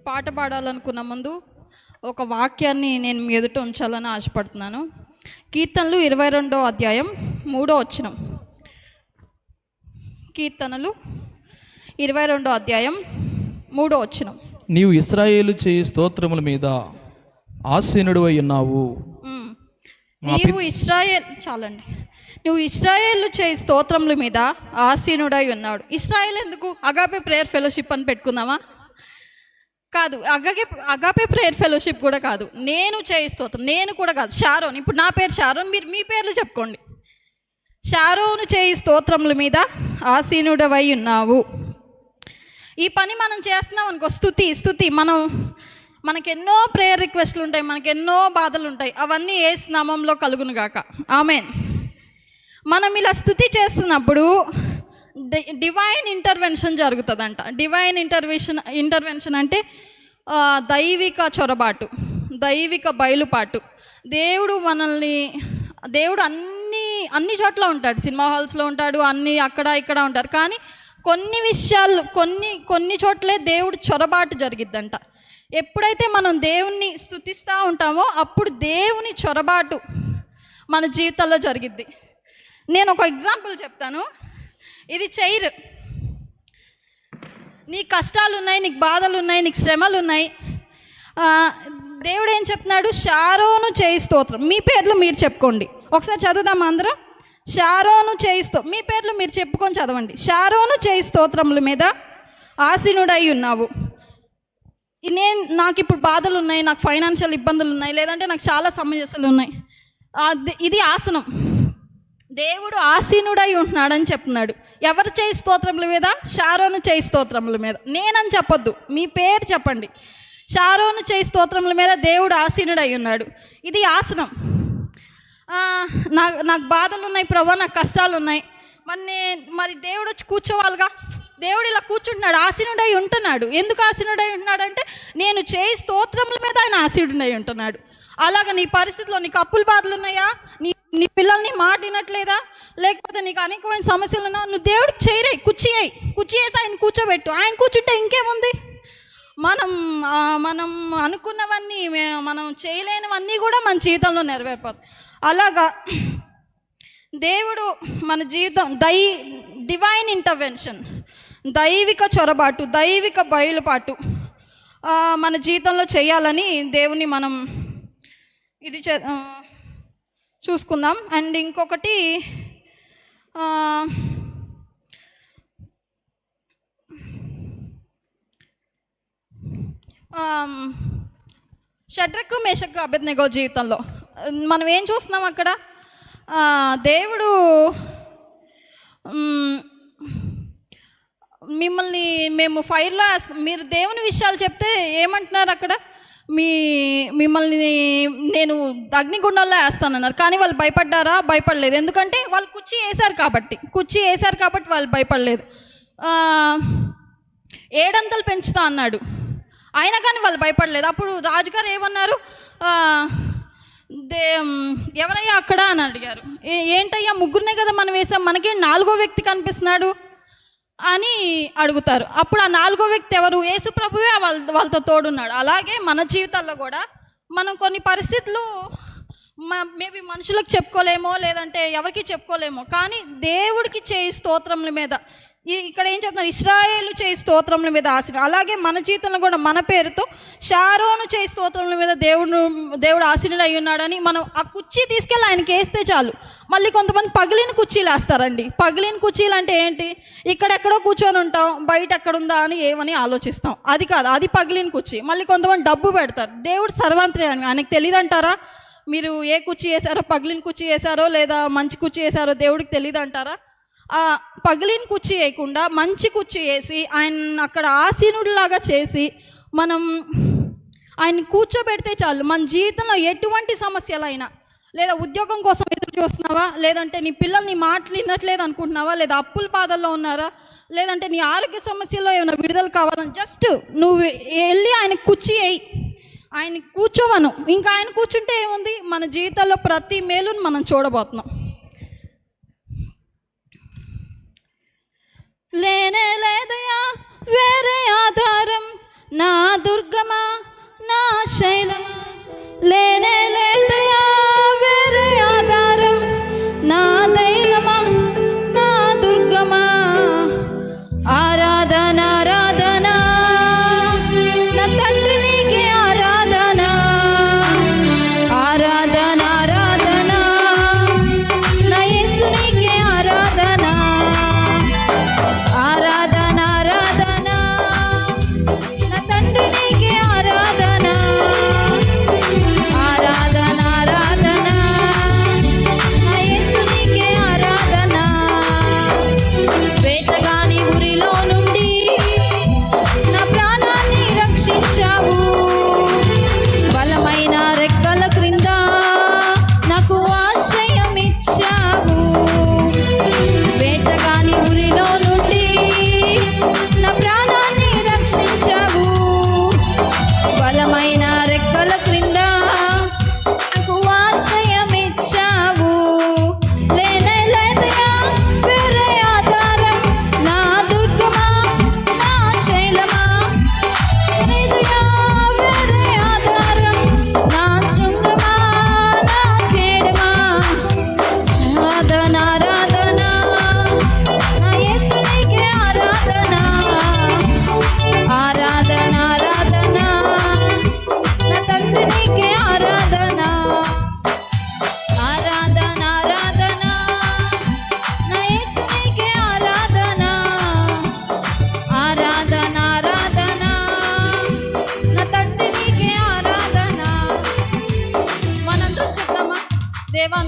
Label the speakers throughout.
Speaker 1: పాట పాడాలనుకున్న ముందు ఒక వాక్యాన్ని నేను మీ ఎదుట ఉంచాలని ఆశపడుతున్నాను. కీర్తనలు 22వ అధ్యాయం 3వ వచనం. కీర్తనలు 22వ అధ్యాయం 3వ వచనం.
Speaker 2: నీవు ఇశ్రాయేలు చేయి స్తోత్రముల మీద ఆసీనుడివై ఉన్నావు.
Speaker 1: నువ్వు ఇశ్రాయేలు చేయి స్తోత్రముల మీద ఆసీనుడై ఉన్నాడు. ఇశ్రాయేల్ ఎందుకు? అగాపే ప్రేయర్ ఫెలోషిప్ అని పెట్టుకుందామా? కాదు, అగాపే ప్రేయర్ ఫెలోషిప్ కూడా కాదు. నేను చేయి స్తోత్రం, నేను కూడా కాదు, షారోన్. ఇప్పుడు నా పేరు షారోన్, మీరు మీ పేర్లు చెప్పుకోండి. షారోను చేయి స్తోత్రముల మీద ఆసీనుడవై ఉన్నావు. ఈ పని మనం చేస్తున్నాం అనుకో, స్తుతి మనకెన్నో ప్రేయర్ రిక్వెస్ట్లు ఉంటాయి, మనకెన్నో బాధలు ఉంటాయి, అవన్నీ యేసు నామంలో కలుగును గాక. ఆమేన్. మనం ఇలా స్తుతి చేస్తున్నప్పుడు డివైన్ ఇంటర్వెన్షన్ జరుగుతుందంట. డివైన్ ఇంటర్వెన్షన్ అంటే దైవిక చొరబాటు, దైవిక బయలుపాటు. దేవుడు అన్ని చోట్ల ఉంటాడు. సినిమా హాల్స్లో ఉంటాడు, అన్ని అక్కడ ఇక్కడ ఉంటారు. కానీ కొన్ని విషయాలు కొన్ని చోట్లే దేవుడు చొరబాటు జరిగిద్దంట. ఎప్పుడైతే మనం దేవుణ్ణి స్తుతిస్తూ ఉంటామో అప్పుడు దేవుని చొరబాటు మన జీవితంలో జరిగిద్ది. నేను ఒక ఎగ్జాంపుల్ చెప్తాను. ఇది చైర్. నీకు కష్టాలు ఉన్నాయి, నీకు బాధలు ఉన్నాయి, నీకు శ్రమలు ఉన్నాయి. దేవుడు ఏం చెప్తున్నాడు? షారోను చేయి స్తోత్రం. మీ పేర్లు మీరు చెప్పుకోండి. ఒకసారి చదువుదాం అందరం. షారోను చేయి మీ పేర్లు మీరు చెప్పుకొని చదవండి. షారోను చేయి స్తోత్రముల మీద ఆసీనుడై ఉన్నావు. నాకు ఇప్పుడు బాధలు ఉన్నాయి, నాకు ఫైనాన్షియల్ ఇబ్బందులు ఉన్నాయి, లేదంటే నాకు చాలా సమస్యలు ఉన్నాయి. ఇది ఆసనం. దేవుడు ఆసీనుడై ఉంటున్నాడని చెప్తున్నాడు. ఎవరు చేయి స్తోత్రముల మీద? షారోను చేయి స్తోత్రముల మీద. నేనని చెప్పొద్దు, మీ పేరు చెప్పండి. షారోను చేయి స్తోత్రముల మీద దేవుడు ఆసీనుడై ఉన్నాడు. ఇది ఆసనం. నాకు బాధలు ఉన్నాయి ప్రభా, నాకు కష్టాలు ఉన్నాయి. మరి దేవుడు వచ్చి కూర్చోవాలిగా. దేవుడు ఇలా కూర్చుంటున్నాడు, ఆసీనుడై ఉంటున్నాడు. ఎందుకు ఆసీనుడై ఉంటున్నాడు అంటే నేను చేయి స్తోత్రముల మీద ఆయన ఆసీనుడై ఉంటున్నాడు. అలాగా నీ పరిస్థితిలో నీకు అప్పుల బాధలు ఉన్నాయా? నీ పిల్లల్ని మాట వినట్లేదా? లేకపోతే నీకు అనేకమైన సమస్యలు ఉన్నా, నువ్వు దేవుడికి చేయరేయి, కుర్చీ వేసి ఆయన కూర్చోబెట్టు. ఆయన కూర్చుంటే ఇంకేముంది? మనం అనుకున్నవన్నీ, మనం చేయలేనివన్నీ కూడా మన జీవితంలో నెరవేరిపోతాయి. అలాగా దేవుడు మన జీవితం డివైన్ ఇంటర్వెన్షన్, దైవిక చొరబాటు, దైవిక బయలుపాటు మన జీవితంలో చేయాలని దేవుని మనం ఇది చూసుకుందాం. అండ్ ఇంకొకటి షడ్రకు మేషకు అబేద్నెగో జీవితంలో మనం ఏం చూస్తున్నాం అక్కడ? దేవుడు మేము ఫైర్లో మీరు దేవుని విషయాలు చెప్తే ఏమంటున్నారు అక్కడ? మిమ్మల్ని నేను అగ్నిగుండంలో వేస్తానన్నారు. కానీ వాళ్ళు భయపడ్డారా? భయపడలేదు. ఎందుకంటే వాళ్ళు కుర్చీ వేశారు కాబట్టి వాళ్ళు భయపడలేదు. 7 అంతలు పెంచుతా అన్నాడు, అయినా కానీ వాళ్ళు భయపడలేదు. అప్పుడు రాజుగారు ఏమన్నారు? ఎవరయ్యా అక్కడ అని అడిగారు. ఏంటయ్యా, ముగ్గురునే కదా మనం వేసాం, మనకేం 4వ వ్యక్తి కనిపిస్తున్నాడు అని అడుగుతారు. అప్పుడు ఆ 4వ వ్యక్తి ఎవరు? యేసు ప్రభువే వాళ్ళతో తోడున్నాడు. అలాగే మన జీవితాల్లో కూడా మనం కొన్ని పరిస్థితులు మేబీ మనుషులకు చెప్పుకోలేమో, లేదంటే ఎవరికి చెప్పుకోలేమో, కానీ దేవుడికి చేయి స్తోత్రముల మీద ఇక్కడ ఏం చెప్తున్నారు? ఇశ్రాయేలు చేయి స్తోత్రముల మీద ఆశీర్వాదం. అలాగే మన జీవితంలో కూడా మన పేరుతో షారోను చేయి స్తోత్రముల మీద దేవుడు ఆశీనుడు అయి ఉన్నాడని మనం ఆ కుర్చీ తీసుకెళ్ళి ఆయనకి వేస్తే చాలు. మళ్ళీ కొంతమంది పగిలిన కుర్చీలు వేస్తారండి. పగిలిన కుర్చీలు అంటే ఏంటి? ఇక్కడెక్కడో కూర్చొని ఉంటాం, బయట ఎక్కడుందా అని ఏమని ఆలోచిస్తాం. అది కాదు, అది పగిలిన కుర్చీ. మళ్ళీ కొంతమంది డబ్బు పెడతారు. దేవుడు సర్వాంతరి అని ఆయనకు తెలియదు అంటారా? మీరు ఏ కుర్చీ వేసారో, పగిలిన కుర్చీ వేసారో లేదా మంచి కుర్చీ వేసారో దేవుడికి తెలియదు అంటారా? పగిలిన కుర్చీ వేయకుండా మంచి కుర్చీ వేసి ఆయన అక్కడ ఆసీనుడిలాగా చేసి మనం ఆయన కూర్చోబెడితే చాలు. మన జీవితంలో ఎటువంటి సమస్యలైనా, లేదా ఉద్యోగం కోసం ఎదురు చూస్తున్నావా, లేదంటే నీ పిల్లల్ని మాటలు వినట్లేదు అనుకుంటున్నావా, లేదా అప్పుల బాధల్లో ఉన్నారా, లేదంటే నీ ఆరోగ్య సమస్యల్లో ఏమైనా విడుదల కావాలని జస్ట్ నువ్వు వెళ్ళి ఆయన కుర్చీ వేయి, ఆయన కూర్చోవను. ఇంకా ఆయన కూర్చుంటే ఏముంది? మన జీవితంలో ప్రతి మేలును మనం చూడబోతున్నాం. లేనే లేదయా వేరే ఆధారం, నా దుర్గం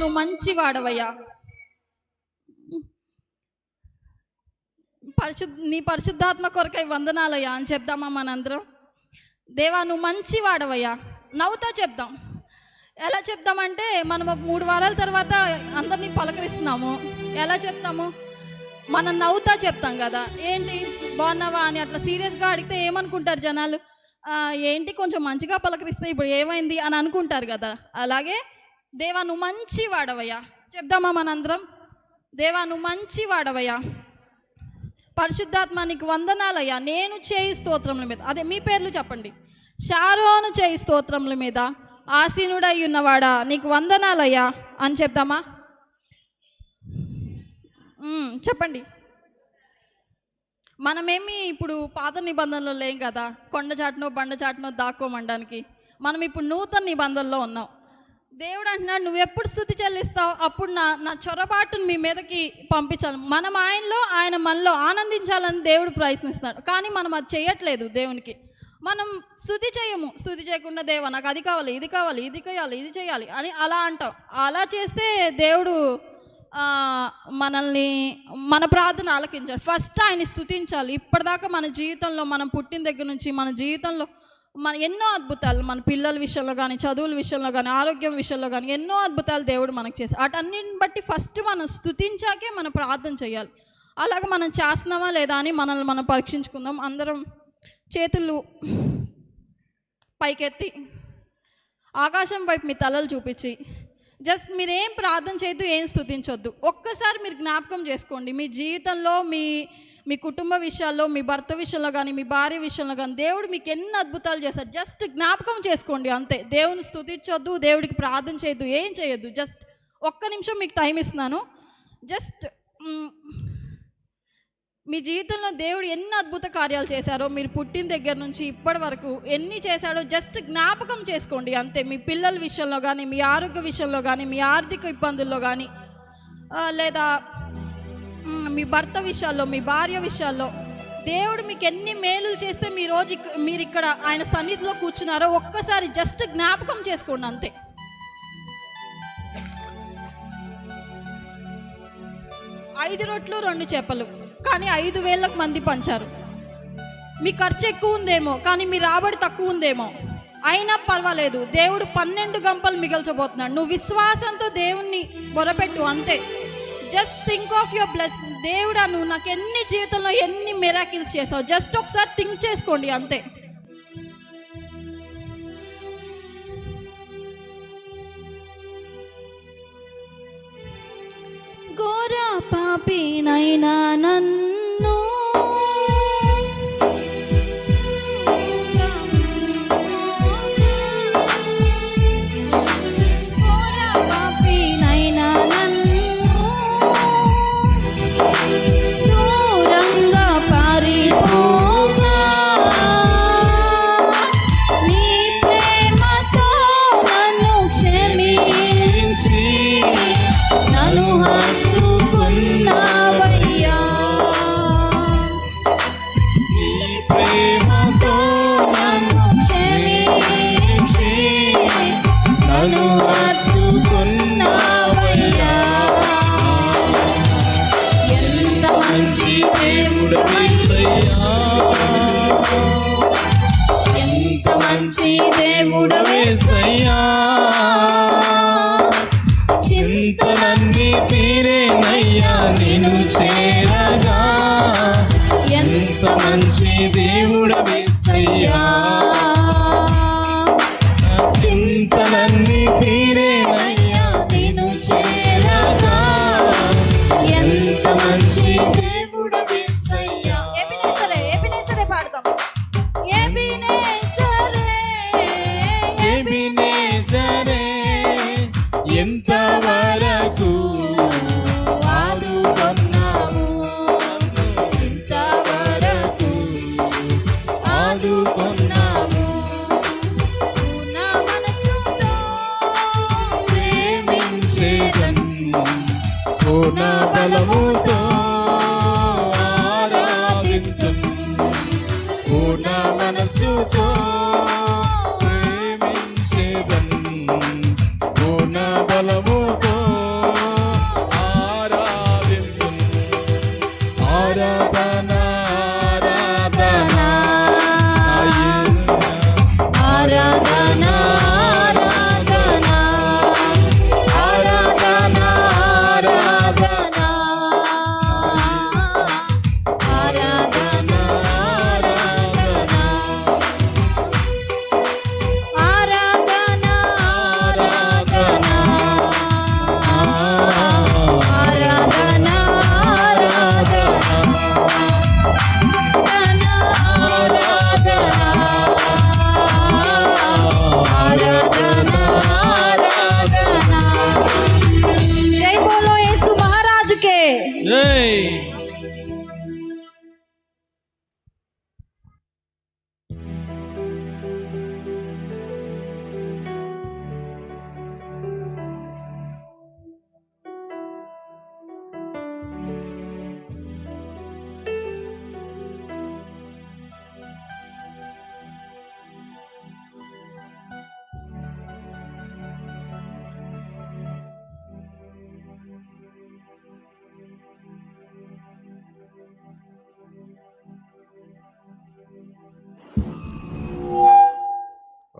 Speaker 1: నువ్వు మంచి వాడవయ్యా, నీ పరిశుద్ధాత్మ కొరకై వందనాలయ్యా అని చెప్దామా మనందరం? దేవా నువ్వు మంచి వాడవయ్యా. నవ్వుతా చెప్దాం. ఎలా చెప్తామంటే మనం ఒక 3 వారాల తర్వాత అందరినీ పలకరిస్తున్నాము. ఎలా చెప్తాము? మనం నవ్వుతా చెప్తాం కదా. ఏంటి బాగున్నావా అని అట్లా సీరియస్గా అడిగితే ఏమనుకుంటారు జనాలు? ఏంటి కొంచెం మంచిగా పలకరిస్తే ఇప్పుడు ఏమైంది అని అనుకుంటారు కదా. అలాగే దేవా నువ్వు మంచి వాడవయ్యా చెప్దామా మనందరం? దేవా నువ్వు మంచి వాడవయ్యా, పరిశుద్ధాత్మ నీకు వందనాలయ్యా, నేను చేయి స్తోత్రముల మీద, అదే మీ పేర్లు చెప్పండి. షారోను చేయి స్తోత్రముల మీద ఆసీనుడై ఉన్నవాడా నీకు వందనాలయ్యా అని చెప్దామా? చెప్పండి. మనమేమి ఇప్పుడు పాత నిబంధనలో లేం కదా, కొండ చాటునో బండ చాటునో దాక్కోమనడానికి. మనం ఇప్పుడు నూతన నిబంధనలో ఉన్నాం. దేవుడు అంటున్నాడు నువ్వు ఎప్పుడు స్తుతి చెల్లిస్తావు అప్పుడు నా చొరబాటును మీ మీదకి పంపించాలి. మనం ఆయనలో, ఆయన మనలో ఆనందించాలని దేవుడు ప్రయత్నిస్తున్నాడు. కానీ మనం అది చేయట్లేదు. దేవునికి మనం స్తుతి చేయము. స్తుతి చేయకుండా దేవా నాకు అది కావాలి, ఇది కావాలి, ఇది చేయాలి, ఇది చేయాలి అని అలా అంటాం. అలా చేస్తే దేవుడు మనల్ని, మన ప్రార్థన ఆలకించాడు. ఫస్ట్ ఆయన స్తుతించాలి. ఇప్పటిదాకా మన జీవితంలో, మనం పుట్టిన దగ్గర నుంచి మన జీవితంలో మన ఎన్నో అద్భుతాలు, మన పిల్లల విషయంలో కానీ, చదువుల విషయంలో కానీ, ఆరోగ్యం విషయంలో కానీ ఎన్నో అద్భుతాలు దేవుడు మనకు చేశాడు. వాటన్నిటిని బట్టి ఫస్ట్ మనం స్తుతించాకే మనం ప్రార్థన చేయాలి. అలాగే మనం చేస్తున్నామా లేదా అని మనల్ని మనం పరీక్షించుకుందాం. అందరం చేతులు పైకెత్తి ఆకాశం వైపు మీ తలలు చూపించి జస్ట్ మీరేం ప్రార్థన చేయొద్దు, ఏం స్తుతించొద్దు. ఒక్కసారి మీరు జ్ఞాపకం చేసుకోండి మీ జీవితంలో, మీ కుటుంబ విషయాల్లో, మీ భర్త విషయంలో కానీ, మీ భార్య విషయంలో కానీ దేవుడు మీకు ఎన్ని అద్భుతాలు చేశారు. జస్ట్ జ్ఞాపకం చేసుకోండి అంతే. దేవుని స్తుతించొద్దు, దేవుడికి ప్రార్థన చేయొద్దు, ఏం చేయొద్దు. జస్ట్ ఒక్క నిమిషం మీకు టైం ఇస్తున్నాను. జస్ట్ మీ జీవితంలో దేవుడు ఎన్ని అద్భుత కార్యాలు చేశారో, మీరు పుట్టిన దగ్గర నుంచి ఇప్పటి వరకు ఎన్ని చేశాడో జస్ట్ జ్ఞాపకం చేసుకోండి అంతే. మీ పిల్లల విషయంలో కానీ, మీ ఆరోగ్య విషయంలో కానీ, మీ ఆర్థిక ఇబ్బందుల్లో కానీ, లేదా మీ భర్త విషయాల్లో, మీ భార్య విషయాల్లో దేవుడు మీకు ఎన్ని మేలులు చేస్తే మీరు ఇక్కడ ఆయన సన్నిధిలో కూర్చున్నారో ఒక్కసారి జస్ట్ జ్ఞాపకం చేసుకోండి అంతే. ఐదు రొట్లు 2 చేపలు కానీ 5,000 మంది పంచారు. మీ ఖర్చు ఎక్కువ ఉందేమో, కానీ మీ రాబడి తక్కువ ఉందేమో, అయినా పర్వాలేదు. దేవుడు 12 గంపలు మిగల్చబోతున్నాడు. నువ్వు విశ్వాసంతో దేవుణ్ణి మొరపెట్టు అంతే. Just think of your blessing. దేవుడా నువ్వు నాకు ఎన్ని జీవితంలో ఎన్ని మిరాకిల్స్ చేసావు, జస్ట్ ఒకసారి థింక్ చేసుకోండి అంతే. ఘోర పాపినైనా నన్ను దూరంగా పారిపోగా నీ ప్రేమతో నన్ను క్షమించి నన్ను హత్తుకున్నావయ్యా. నీ ప్రేమతో నన్ను క్షమించి నన్ను హత్తుకున్నావయ్యా. ఎంత మంచి దేవుడవేసయ్యా, ఎంత మంచి దేవుడవేసయ్యా. చింతలన్నీ తీరేనయ్యా నిన్ను చేరగా, ఎంత మంచి దేవుడవేసయ్యా. చింతలన్నీ తీరేనయ్యా నిన్ను చేరగా, ఎంత మంచి దేవుడవేసయ్యా. ఎబినేసరే పాడదాం. ఎబినేసరే ఎంతవరకు ఆదుకున్నావు, ఇంతవరకు ఆదుకున్నావు. నా మనసుతో ప్రేమించేదన్, పూర్ణ బలముతో ఆరాధించన్, పూర్ణ మనసుతో ప్రేమించేదన్, పూర్ణ బలముతో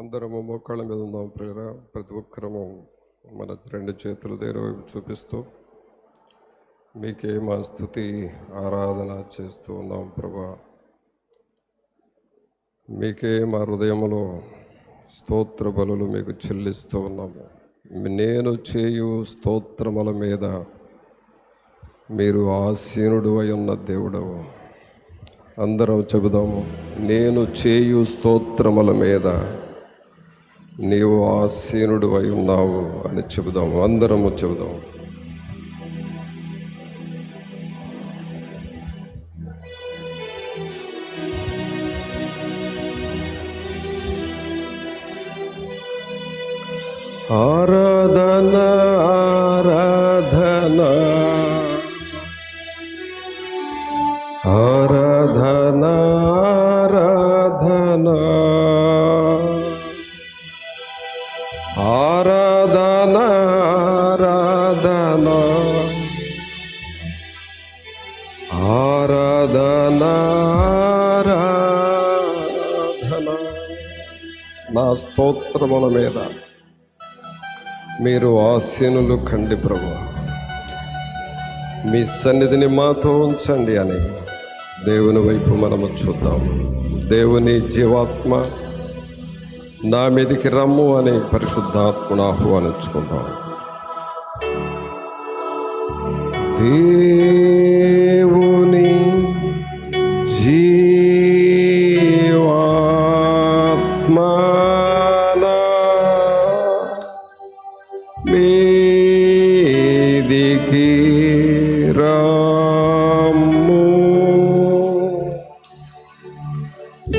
Speaker 3: అందరము మోకాళ్ళ మీద ఉందాం ప్రేర. ప్రతి ఒక్కరము మన రెండు చేతులు దేవుని వైపు చూపిస్తూ మీకే మా స్తుతి ఆరాధన చేస్తూ ఉన్నాం ప్రభా. మీకే మా హృదయంలో స్తోత్ర బలులు మీకు చెల్లిస్తూ ఉన్నాము. నేను చేయు స్తోత్రముల మీద మీరు ఆసీనుడు అయి ఉన్న దేవుడవు. అందరం చెబుదాము, నేను చేయు స్తోత్రముల మీద నీవు ఆసీనుడు అయి ఉన్నావు అని చెబుదాము. అందరము చెబుదాము. ఆరాధన ఆరాధన ఆరాధన ఆరాధన ఆరాధన ఆరాధన ఆరాధన. నా స్తోత్రముల మీద మీరు ఆసీనులు కండి ప్రభు. మీ సన్నిధిని మాతో ఉంచండి అని దేవుని వైపు మనము చూద్దాం. దేవుని జీవాత్మ నా మీదికి రమ్ము అని పరిశుద్ధాత్మను ఆహ్వానించుకుందాం. దేవుని జీవాత్మ మీదికి రమ్ము.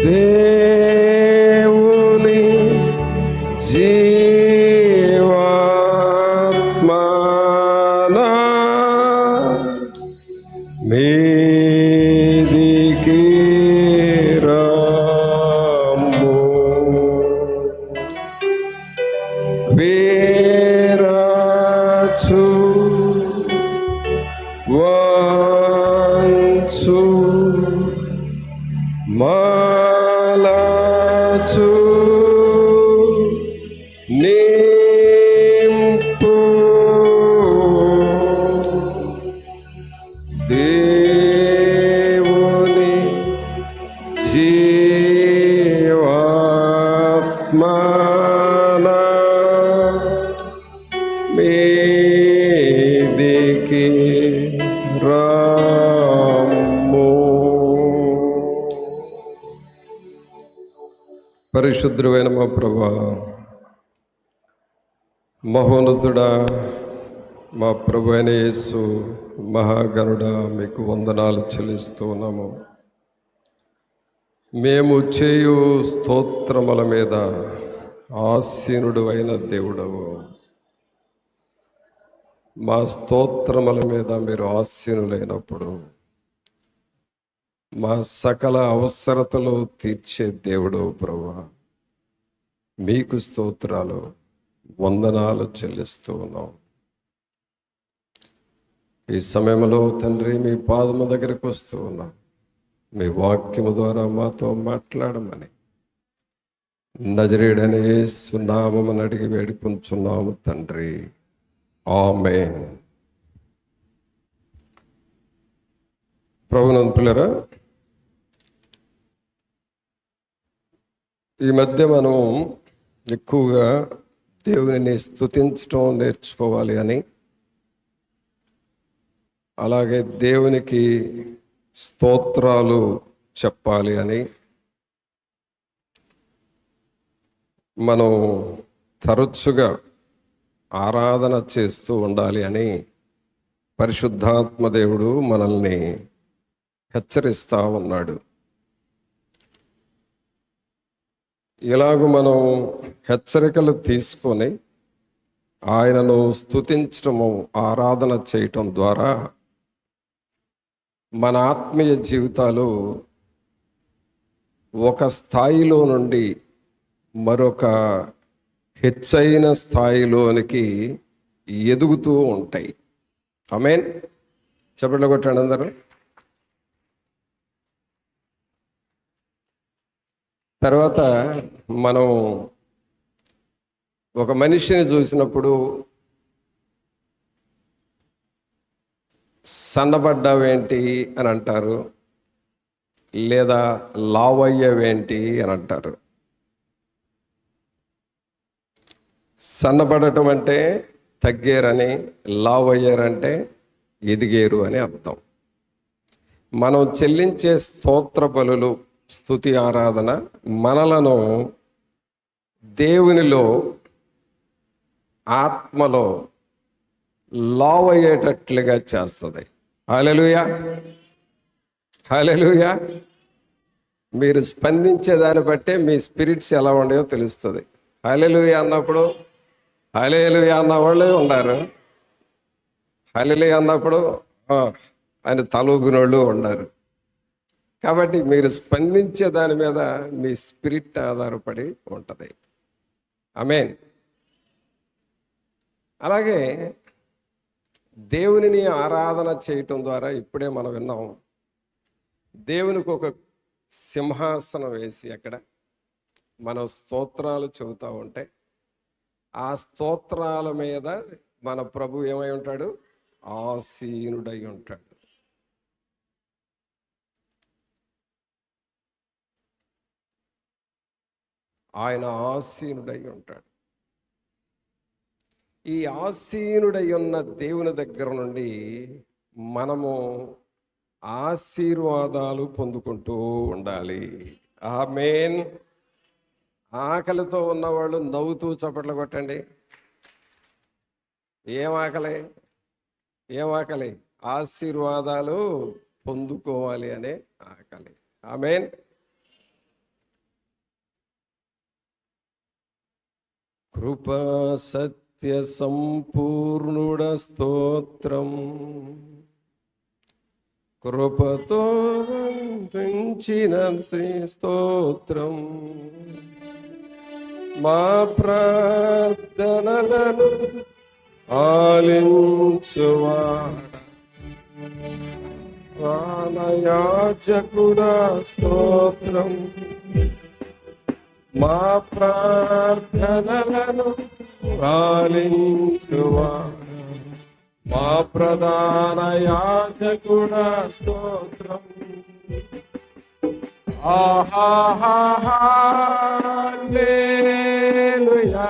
Speaker 3: దేవుని జీవాత్మ మీదికి రమ్ము. వేరాచు వంచు మాలాచు నింపు. దేవుని జీవాత్మ మీదికి రమ్ము. పరిశుద్ధుడైన మా ప్రభువా, మహోన్నతుడా, మా ప్రభు అయిన యేసు మహాగణుడా, మీకు వందనాలు చెల్లిస్తూ ఉన్నాము. మేము చేయు స్తోత్రముల మీద ఆసీనుడు అయిన దేవుడవు. మా స్తోత్రముల మీద మీరు ఆసీనులైనప్పుడు మా సకల అవసరతలు తీర్చే దేవుడు ప్రభువా, మీకు స్తోత్రాలు వందనాలు చెల్లిస్తూ ఉన్నాం. ఈ సమయంలో తండ్రి మీ పాదము దగ్గరికి వస్తూ ఉన్నాం. మీ వాక్యము ద్వారా మాతో మాట్లాడమని నజరేయుడైన యేసు నామమున అడిగి వేడుకుంటున్నాము తండ్రి. ఆమేన్. ప్రభునందు పిల్లరా, ఈ మధ్య మనం ఎక్కువగా దేవుని స్తుతించడం నేర్చుకోవాలి అని, అలాగే దేవునికి స్తోత్రాలు చెప్పాలి అని మనం తరచుగా ఆరాధన చేస్తూ ఉండాలి అని పరిశుద్ధాత్మ దేవుడు మనల్ని హెచ్చరిస్తూ ఉన్నాడు. ఇలాగ మనం హెచ్చరికలు తీసుకొని ఆయనను స్తుతించటము, ఆరాధన చేయటం ద్వారా మన ఆత్మీయ జీవితాలు ఒక స్థాయిలో నుండి మరొక హెచ్చైన స్థాయిలోనికి ఎదుగుతూ ఉంటాయి. ఆమేన్. చప్పట్లు కొట్టండి అందరూ. తర్వాత మనం ఒక మనిషిని చూసినప్పుడు సన్నబడ్డావేంటి అని అంటారు, లేదా లావయ్యవేంటి అని అంటారు. సన్నబడటం అంటే తగ్గేరని, లావయ్యారంటే ఎదిగేరు అని అర్థం. మనం చెల్లించే స్తోత్ర బలులు, స్తుతి, ఆరాధన మనలను దేవునిలో ఆత్మలో లావ్ అయ్యేటట్లుగా చేస్తుంది. హల్లెలూయా, హల్లెలూయా. మీరు స్పందించే దాన్ని బట్టే మీ స్పిరిట్స్ ఎలా ఉండేవో తెలుస్తుంది. హల్లెలూయా అన్నప్పుడు హల్లెలూయా అన్న వాళ్ళే ఉన్నారు, హల్లెలూయా అన్నప్పుడు ఆయన తలూపినోళ్ళు ఉన్నారు. కాబట్టి మీరు స్పందించే దాని మీద మీ స్పిరిట్ ఆధారపడి ఉంటుంది. ఆమేన్. అలాగే దేవునిని ఆరాధన చేయటం ద్వారా ఇప్పుడే మనం విన్నాం, దేవునికి ఒక సింహాసనం వేసి అక్కడ మనం స్తోత్రాలు చెబుతూ ఉంటే ఆ స్తోత్రాల మీద మన ప్రభు ఏమై ఉంటాడు? ఆసీనుడై ఉంటాడు. ఆయన ఆసీనుడై ఉంటాడు. ఈ ఆసీనుడై ఉన్న దేవుని దగ్గర నుండి మనము ఆశీర్వాదాలు పొందుకుంటూ ఉండాలి. ఆమేన్. ఆకలితో ఉన్నవాళ్ళు నవ్వుతూ చప్పట్లు కొట్టండి. ఏం ఆకలి? ఏం ఆకలి? ఆశీర్వాదాలు పొందుకోవాలి అనే ఆకలి. ఆమేన్. కృపా సత్య సంపూర్ణుడ స్తోత్రం, కృపతో పెంచిన శ్రీ స్తోత్రం, మా ప్రార్థనలను ఆలించువాడా, ప్రాణయాజకుడా స్తోత్రం, మా ప్రార్థనలను ఆలించువాడా, మా ప్రధాన యాజకుడా స్తోత్రం. హల్లెలూయా,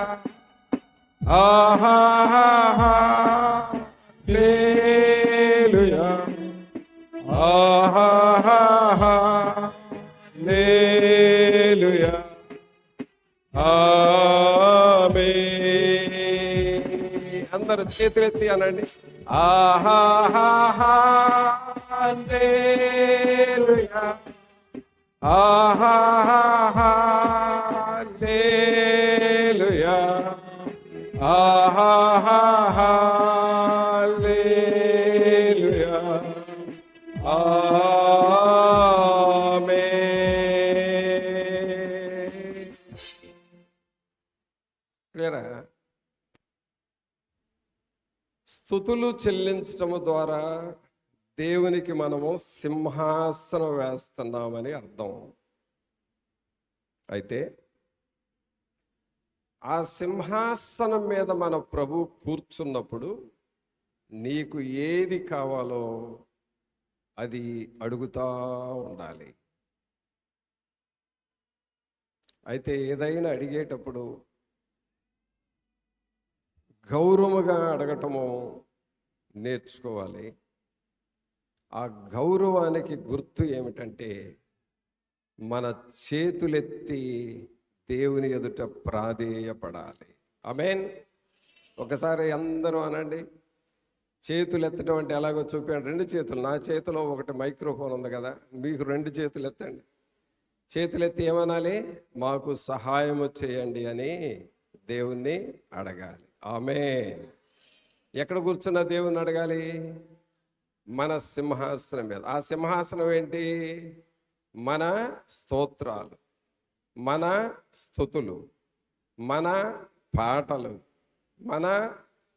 Speaker 3: హల్లెలూయా, హల్లెలూయా. ఆమేన్. అందరూ చేతులెత్తి అనండి. హల్లెలూయా, హల్లెలూయా, హల్లెలూయా. ఆమేన్. ప్రియరా, స్తుతులు చెల్లించటము ద్వారా దేవునికి మనము సింహాసనం వేస్తున్నామని అర్థం. అయితే ఆ సింహాసనం మీద మన ప్రభు కూర్చున్నప్పుడు నీకు ఏది కావాలో అది అడుగుతా ఉండాలి. అయితే ఏదైనా అడిగేటప్పుడు గౌరవముగా అడగటము నేర్చుకోవాలి. ఆ గౌరవానికి గుర్తు ఏమిటంటే మన చేతులెత్తి దేవుని ఎదుట ప్రాధేయపడాలి. ఆమేన్. ఒకసారి అందరూ అనండి. చేతులు ఎత్తడం అంటే ఎలాగో చూపాను. రెండు చేతులు, నా చేతిలో ఒకటి మైక్రోఫోన్ ఉంది కదా, మీకు రెండు చేతులు ఎత్తండి. చేతులెత్తి ఏమనాలి? మాకు సహాయము చేయండి అని దేవుణ్ణి అడగాలి. ఆమేన్. ఎక్కడ కూర్చున్న దేవుణ్ణి అడగాలి? మన సింహాసనం మీద. ఆ సింహాసనం ఏంటి? మన స్తోత్రాలు, మన స్తుతులు, మన పాటలు, మన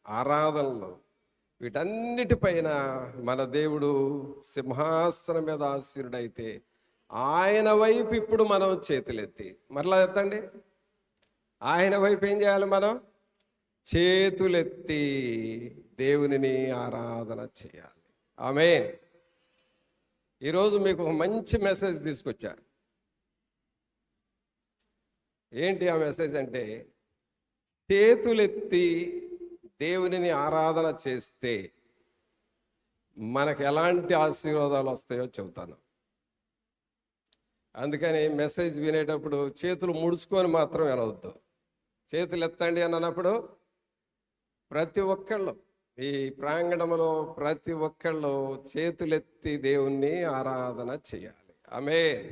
Speaker 3: ఆరాధనలు, వీటన్నిటిపైన మన దేవుడు సింహాసనం మీద ఆసీనుడైతే ఆయన వైపు ఇప్పుడు మనం చేతులెత్తి, మరలా ఎత్తండి, ఆయన వైపు ఏం చేయాలి? మనం చేతులెత్తి దేవునిని ఆరాధన చేయాలి. ఆమేన్. ఈరోజు మీకు ఒక మంచి మెసేజ్ తీసుకొచ్చా. ఏంటి ఆ మెసేజ్ అంటే, చేతులెత్తి దేవునిని ఆరాధన చేస్తే మనకు ఎలాంటి ఆశీర్వాదాలు వస్తాయో చెబుతాను. అందుకని మెసేజ్ వినేటప్పుడు చేతులు ముడుచుకొని మాత్రం వినవద్దు. చేతులు ఎత్తండి అని అన్నప్పుడు ప్రతి ఒక్కళ్ళు, ఈ ప్రాంగణంలో ప్రతి ఒక్కళ్ళు చేతులెత్తి దేవుణ్ణి ఆరాధన చేయాలి. ఆమేన్.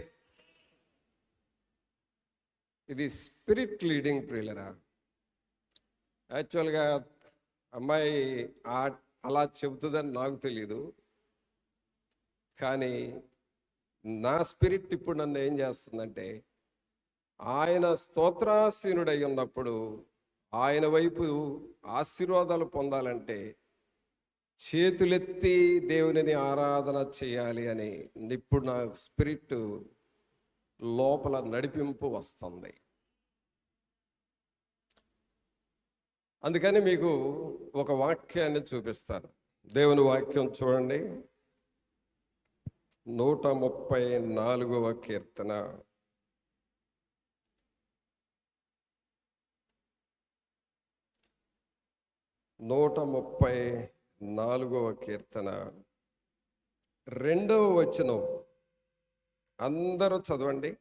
Speaker 3: ఇది స్పిరిట్ లీడింగ్ ప్రియులరా. యాక్చువల్గా అమ్మాయి అలా చెబుతుందని నాకు తెలియదు, కానీ నా స్పిరిట్ ఇప్పుడు నన్ను ఏం చేస్తుందంటే, ఆయన స్తోత్రాసీనుడై ఉన్నప్పుడు ఆయన వైపు ఆశీర్వాదాలు పొందాలంటే చేతులెత్తి దేవునిని ఆరాధన చేయాలి అని ఇప్పుడు నా స్పిరిట్ లోపల నడిపింపు వస్తుంది. అందుకని మీకు ఒక వాక్యాన్ని చూపిస్తాను. దేవుని వాక్యం చూడండి, 134వ కీర్తన 134వ కీర్తన 2వ వచనం. అందరూ చదవండి.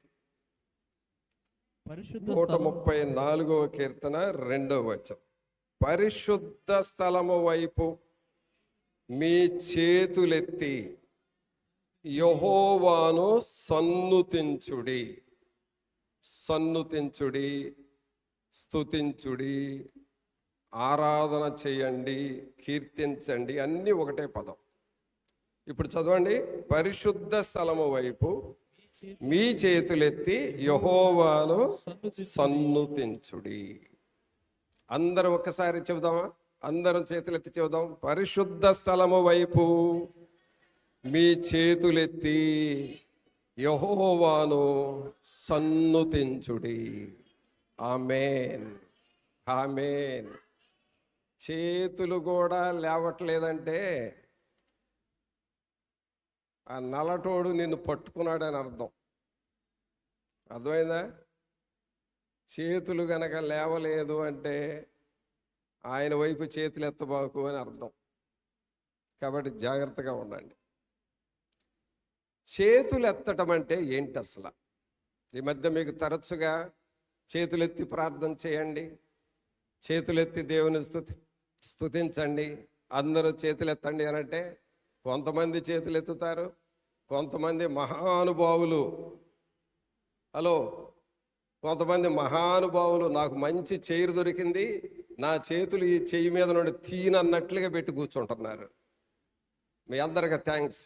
Speaker 3: 134వ కీర్తన 2వ వచనం. పరిశుద్ధ స్థలము వైపు మీ చేతులెత్తి యెహోవాను సన్నుతించుడి, సన్నుతించుడి, స్తుతించుడి, ఆరాధన చేయండి, కీర్తించండి, అన్నీ ఒకటే పదం. ఇప్పుడు చదవండి. పరిశుద్ధ స్థలము వైపు మీ చేతులెత్తి యెహోవాను సన్నుతించుడి. అందరం ఒక్కసారి చెబుదామా? అందరం చేతులెత్తి చెబుదాం. పరిశుద్ధ స్థలము వైపు మీ చేతులెత్తి యెహోవాను సన్నుతించుడి. ఆమేన్, ఆమేన్. చేతులు కూడా లేవట్లేదంటే ఆ నలటోడు నిన్ను పట్టుకున్నాడని అర్థం. అర్థమైందా? చేతులు గనక లేవలేదు అంటే ఆయన వైపు చేతులు ఎత్తబాకు అని అర్థం. కాబట్టి జాగ్రత్తగా ఉండండి. చేతులు ఎత్తటం అంటే ఏంటి అసలు? ఈ మధ్య మీకు తరచుగా చేతులెత్తి ప్రార్థన చేయండి, చేతులెత్తి దేవుని స్తుతించండి, అందరూ చేతులెత్తండి అనంటే కొంతమంది చేతులు ఎత్తుతారు, కొంతమంది మహానుభావులు, హలో, కొంతమంది మహానుభావులు నాకు మంచి చైర్ దొరికింది, నా చేతులు ఈ చెయ్యి మీద నుండి తీనన్నట్లుగా పెట్టి కూర్చుంటున్నారు. మీ అందరికీ థ్యాంక్స్.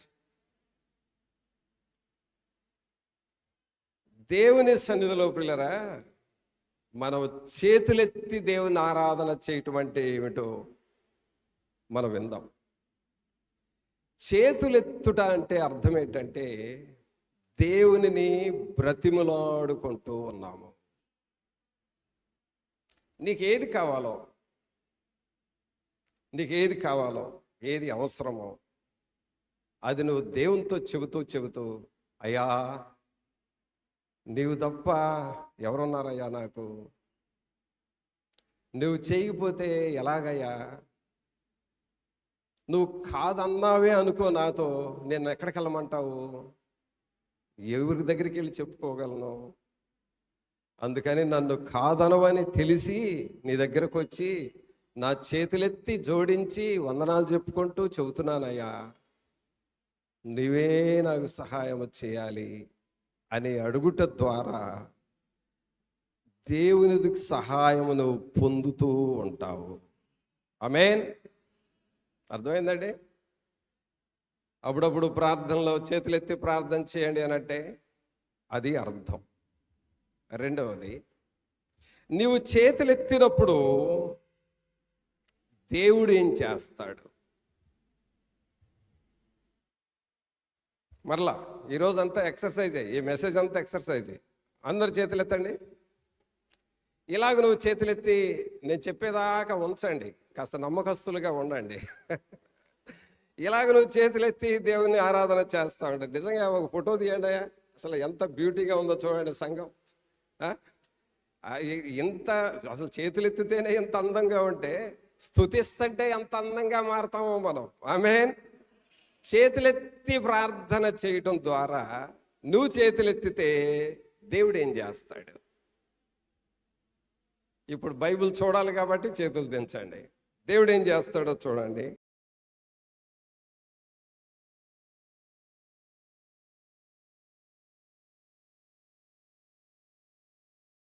Speaker 3: దేవుని సన్నిధిలో పిల్లరా, మనం చేతులెత్తి దేవుని ఆరాధన చేయటం అంటే ఏమిటో మనం విందాం. చేతులెత్తుట అంటే అర్థం ఏంటంటే దేవునిని బ్రతిమలాడుకుంటూ ఉన్నాము. నీకేది కావాలో, నీకేది కావాలో, ఏది అవసరమో అది నువ్వు దేవునితో చెబుతూ అయ్యా నీవు తప్ప ఎవరున్నారయ్యా నాకు, నువ్వు చేయకపోతే ఎలాగయ్యా, నువ్వు కాదన్నావే అనుకో నాతో, నేను ఎక్కడికి వెళ్ళమంటావు, ఎవరి దగ్గరికి వెళ్ళి చెప్పుకోగలను, అందుకని నన్ను కాదనవని తెలిసి నీ దగ్గరకు వచ్చి నా చేతులెత్తి జోడించి వందనాలు చెప్పుకుంటూ చెబుతున్నానయ్యా, నీవే నాకు సహాయం చేయాలి అని అడుగుట ద్వారా దేవుని సహాయమును పొందుతూ ఉంటావు. ఆమేన్. అర్థమైందండి? అప్పుడప్పుడు ప్రార్థనలో చేతులెత్తి ప్రార్థన చేయండి అనంటే అది అర్థం. రెండవది, నీవు చేతులెత్తినప్పుడు దేవుడు ఏం చేస్తాడు? మరలా ఈరోజు అంతా ఎక్సర్సైజే, ఈ మెసేజ్ అంతా ఎక్సర్సైజే. అందరు చేతులెత్తండి. ఇలాగ నువ్వు చేతులెత్తి నేను చెప్పేదాకా ఉంచండి, కాస్త నమ్మకస్తులుగా ఉండండి. ఇలాగ నువ్వు చేతులెత్తి దేవుని ఆరాధన చేస్తా ఉంటే నిజంగా ఒక ఫోటో తీయండి. అసలు ఎంత బ్యూటీగా ఉందో చూడండి సంఘం. ఇంత అసలు చేతులెత్తితేనే ఎంత అందంగా ఉంటే స్తుతిస్తుంటే ఎంత అందంగా మారుతామో మనం. ఆమేన్. చేతులెత్తి ప్రార్థన చేయటం ద్వారా నువ్వు చేతులెత్తితే దేవుడు ఏం చేస్తాడు? ఇప్పుడు బైబిల్ చూడాలి కాబట్టి చేతులు దించండి. దేవుడు ఏం చేస్తాడో చూడండి.